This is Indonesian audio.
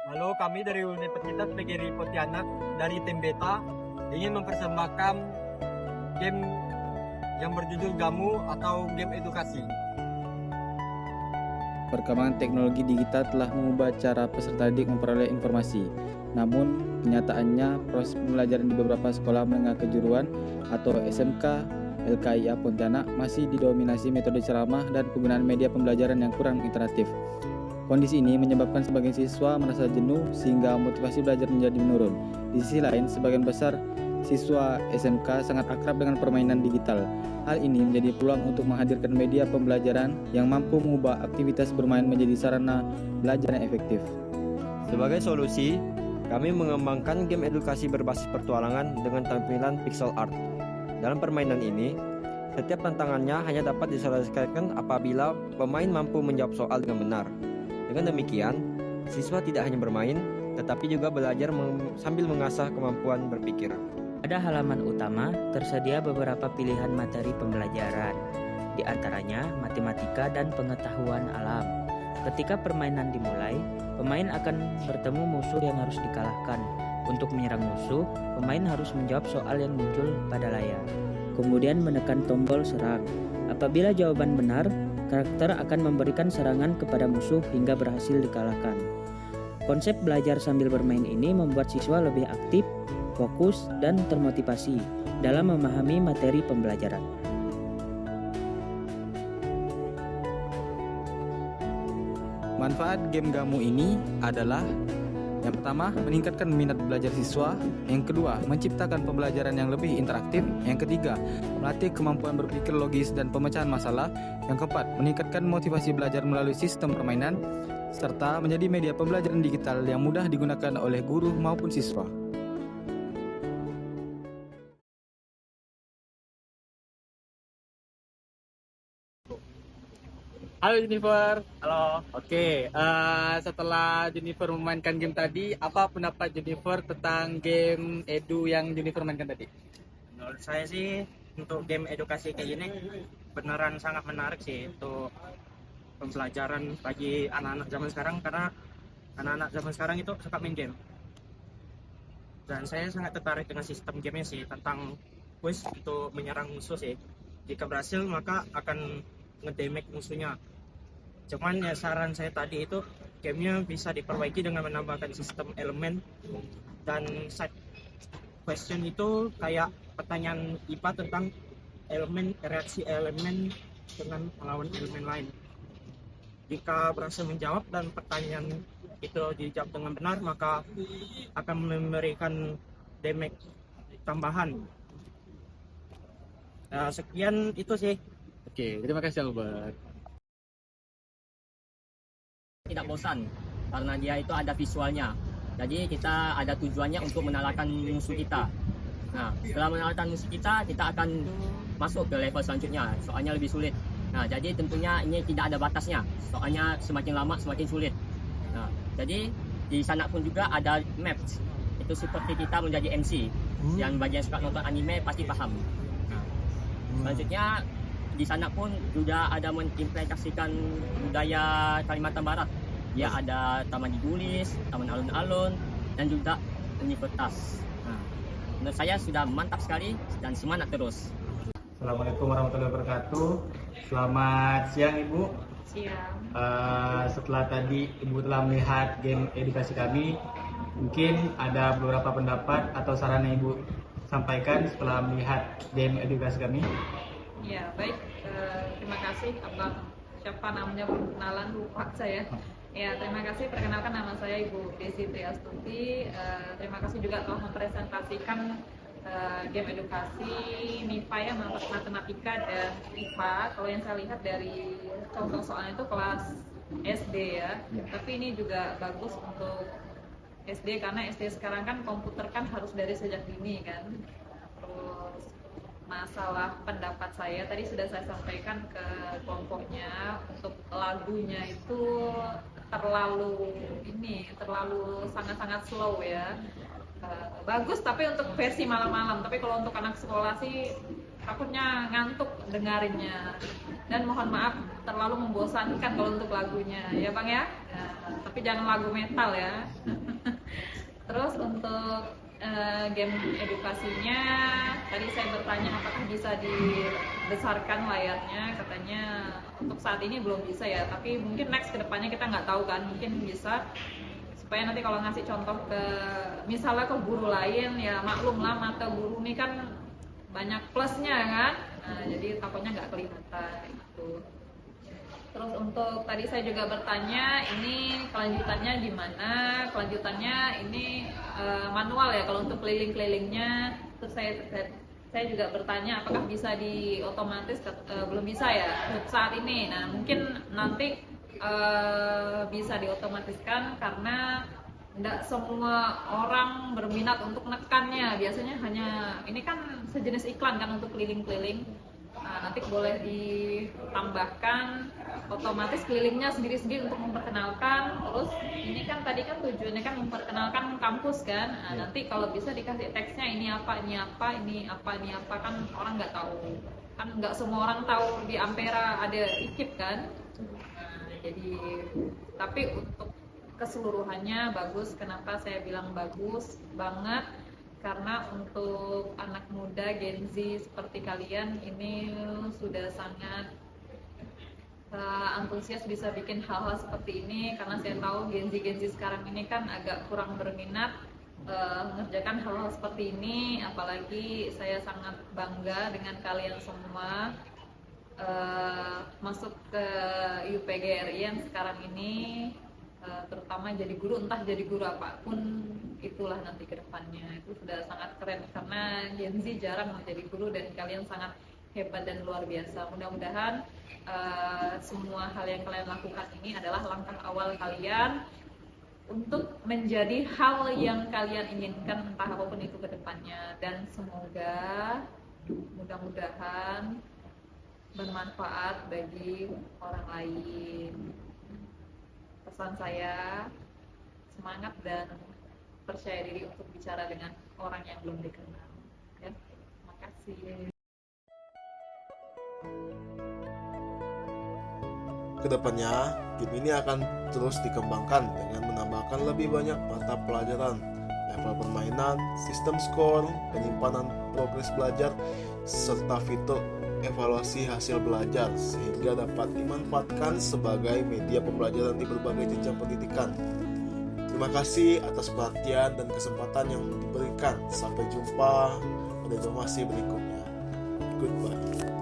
Halo, kami dari Universitas PGRI Pontianak dari tim Beta ingin mempersembahkan game yang berjudul Gamu atau game edukasi. Perkembangan teknologi digital telah mengubah cara peserta didik memperoleh informasi. Namun, kenyataannya proses pembelajaran di beberapa sekolah menengah kejuruan atau SMK LKIA Pontianak masih didominasi metode ceramah dan penggunaan media pembelajaran yang kurang interaktif. Kondisi ini menyebabkan sebagian siswa merasa jenuh sehingga motivasi belajar menjadi menurun. Di sisi lain, sebagian besar siswa SMK sangat akrab dengan permainan digital. Hal ini menjadi peluang untuk menghadirkan media pembelajaran yang mampu mengubah aktivitas bermain menjadi sarana belajar yang efektif. Sebagai solusi, kami mengembangkan game edukasi berbasis petualangan dengan tampilan pixel art. Dalam permainan ini, setiap tantangannya hanya dapat diselesaikan apabila pemain mampu menjawab soal dengan benar. Dengan demikian, siswa tidak hanya bermain, tetapi juga belajar sambil mengasah kemampuan berpikir. Pada halaman utama tersedia beberapa pilihan materi pembelajaran, di antaranya matematika dan pengetahuan alam. Ketika permainan dimulai, pemain akan bertemu musuh yang harus dikalahkan. Untuk menyerang musuh, pemain harus menjawab soal yang muncul pada layar. Kemudian menekan tombol serang. Apabila jawaban benar, karakter akan memberikan serangan kepada musuh hingga berhasil dikalahkan. Konsep belajar sambil bermain ini membuat siswa lebih aktif, fokus, dan termotivasi dalam memahami materi pembelajaran. Manfaat game Gamu ini adalah: yang pertama, meningkatkan minat belajar siswa. Yang kedua, menciptakan pembelajaran yang lebih interaktif. Yang ketiga, melatih kemampuan berpikir logis dan pemecahan masalah. Yang keempat, meningkatkan motivasi belajar melalui sistem permainan, serta menjadi media pembelajaran digital yang mudah digunakan oleh guru maupun siswa. Halo Jennifer, halo. Oke, setelah Jennifer memainkan game tadi, apa pendapat Jennifer tentang game edu yang Jennifer mainkan tadi? Menurut saya sih untuk game edukasi kayak gini beneran sangat menarik sih untuk pembelajaran bagi anak-anak zaman sekarang, karena anak-anak zaman sekarang itu suka main game. Dan saya sangat tertarik dengan sistem gamenya sih, tentang quiz untuk menyerang musuh sih. Jika berhasil maka akan ngedamage musuhnya. Cuman ya saran saya tadi itu gamenya bisa diperbaiki dengan menambahkan sistem elemen dan side question itu kayak pertanyaan IPA tentang elemen, reaksi elemen dengan melawan elemen lain. Jika berhasil menjawab dan pertanyaan itu dijawab dengan benar, maka akan memberikan damage tambahan. Nah, sekian itu sih. Oke, terima kasih Albert. Tidak bosan karena dia itu ada visualnya. Jadi kita ada tujuannya untuk mengalahkan musuh kita. Nah, setelah mengalahkan musuh kita akan masuk ke level selanjutnya. Soalnya lebih sulit. Nah, jadi tentunya ini tidak ada batasnya. Soalnya semakin lama semakin sulit. Nah, jadi di sana pun juga ada maps. Itu seperti kita menjadi MC. Yang bagi yang suka nonton anime pasti paham. Nah, selanjutnya di sana pun juga ada mengimplementasikan budaya Kalimantan Barat. Ya, ada taman digulis, taman alun-alun, dan juga universitas. Nah, menurut saya sudah mantap sekali dan semangat terus. Assalamualaikum warahmatullahi wabarakatuh. Selamat siang Ibu. Siang. Setelah tadi Ibu telah melihat game edukasi kami, mungkin ada beberapa pendapat atau saran yang Ibu sampaikan setelah melihat game edukasi kami. Ya, baik. Terima kasih. Siapa namanya, perkenalan lupa saya. Ya, terima kasih. Perkenalkan, nama saya Ibu Desi Triastuti. Terima kasih juga telah mempresentasikan game edukasi MIPA ya, matematika dan IPA. Kalau yang saya lihat dari contoh soalnya itu kelas SD ya. Tapi ini juga bagus untuk SD karena SD sekarang kan komputer kan harus dari sejak dini kan. Terus masalah pendapat saya tadi sudah saya sampaikan ke kelompoknya, untuk lagunya itu terlalu sangat-sangat slow ya. Bagus tapi untuk versi malam-malam, tapi kalau untuk anak sekolah sih takutnya ngantuk dengarinnya, dan mohon maaf terlalu membosankan kalau untuk lagunya ya Bang ya. tapi jangan lagu metal ya. Terus untuk game edukasinya, tadi saya bertanya apakah bisa dibesarkan layarnya, katanya untuk saat ini belum bisa ya, tapi mungkin next kedepannya kita nggak tahu kan, mungkin bisa, supaya nanti kalau ngasih contoh ke misalnya ke guru lain ya maklum lah mata guru ini kan banyak plusnya kan, nah, jadi takutnya nggak kelihatan gitu. Terus untuk tadi saya juga bertanya ini kelanjutannya gimana? Kelanjutannya ini manual ya kalau untuk keliling-kelilingnya. Terus saya juga bertanya apakah bisa diotomatis, belum bisa ya untuk saat ini. Nah mungkin nanti bisa diotomatiskan karena tidak semua orang berminat untuk nekannya. Biasanya hanya ini kan sejenis iklan kan untuk keliling-keliling. Nah, nanti boleh ditambahkan otomatis kelilingnya sendiri-sendiri untuk memperkenalkan. Terus ini kan tadi kan tujuannya kan memperkenalkan kampus kan. Nah, nanti kalau bisa dikasih teksnya ini apa, ini apa, ini apa, ini apa, kan orang nggak tahu. Kan nggak semua orang tahu di Ampera ada IKIP kan. Nah, jadi tapi untuk keseluruhannya bagus. Kenapa saya bilang bagus banget? Karena untuk anak muda Gen Z seperti kalian ini sudah sangat antusias bisa bikin hal-hal seperti ini, karena saya tahu Gen Z sekarang ini kan agak kurang berminat mengerjakan hal-hal seperti ini. Apalagi saya sangat bangga dengan kalian semua masuk ke UPGRI yang sekarang ini, terutama jadi guru, entah jadi guru apapun itulah nanti ke depannya. Itu sudah sangat keren karena Gen Z jarang menjadi guru dan kalian sangat hebat dan luar biasa. Mudah-mudahan semua hal yang kalian lakukan ini adalah langkah awal kalian untuk menjadi hal yang kalian inginkan, entah apapun itu ke depannya. Dan semoga mudah-mudahan bermanfaat bagi orang lain. Pesan saya, semangat dan percaya diri untuk bicara dengan orang yang belum dikenal. Ya, terima kasih. Kedepannya, game ini akan terus dikembangkan dengan menambahkan lebih banyak mata pelajaran, level permainan, sistem skor, penyimpanan progres belajar, serta fitur evaluasi hasil belajar sehingga dapat dimanfaatkan sebagai media pembelajaran di berbagai jenjang pendidikan. Terima kasih atas perhatian dan kesempatan yang diberikan. Sampai jumpa pada informasi berikutnya. Goodbye.